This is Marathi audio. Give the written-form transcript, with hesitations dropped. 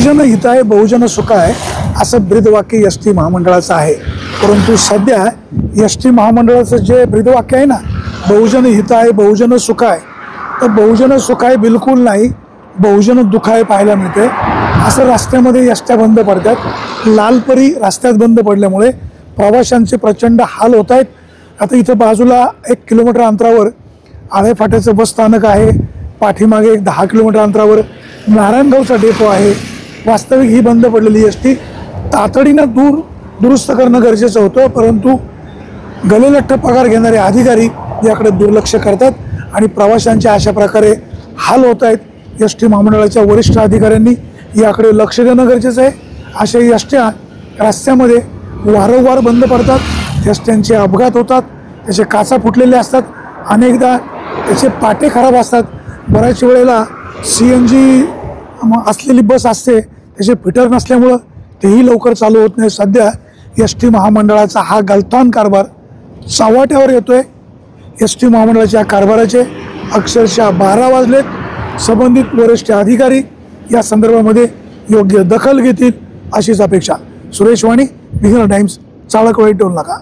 बहुजन हिताय बहुजन सुखाय असं ब्रीदवाक्य एस टी महामंडळाचं आहे। परंतु सध्या एस टी महामंडळाचं जे ब्रीदवाक्य आहे ना, बहुजन हिताय बहुजन सुखाय, तर बहुजन सुखाय बिलकुल नाही, बहुजन दुखाय पाहायला मिळते। असं रस्त्यामध्ये एसट्या बंद पडतात, लालपरी रस्त्यात बंद पडल्यामुळे प्रवाशांचे प्रचंड हाल होत आहेत। आता इथं बाजूला 1 किलोमीटर अंतरावर आळे फाट्याचं बस स्थानक आहे, पाठीमागे 10 किलोमीटर अंतरावर नारायणगावचा डेपो आहे। वास्तविक ही बंद पडलेली एस टी तातडीनं दुरुस्त करणं गरजेचं होतं, परंतु गलेलठ्ठ पगार घेणारे अधिकारी याकडे दुर्लक्ष करतात आणि प्रवाशांचे अशा प्रकारे हाल होत आहेत। एस टी महामंडळाच्या वरिष्ठ अधिकाऱ्यांनी याकडे लक्ष देणं गरजेचं आहे। अशा एसट्या रस्त्यामध्ये वारंवार बंद पडतात, एसट्यांचे अपघात होतात, त्याचे काचा फुटलेले असतात, अनेकदा त्याचे पाटे खराब असतात। बऱ्याच वेळेला CNG असलेली बस असते, त्याचे फिटर नसल्यामुळं तेही लवकर चालू होत नाही। सध्या एस टी महामंडळाचा हा गलथान कारभार चव्हाट्यावर येतोय। एस टी महामंडळाच्या कारभाराचे अक्षरशः 12 वाजलेत। संबंधित वरिष्ठ अधिकारी या संदर्भामध्ये योग्य दखल घेतील अशीच अपेक्षा। सुरेश वाणी, विघ्न टाइम्स, चाळक वाई टोल नाका।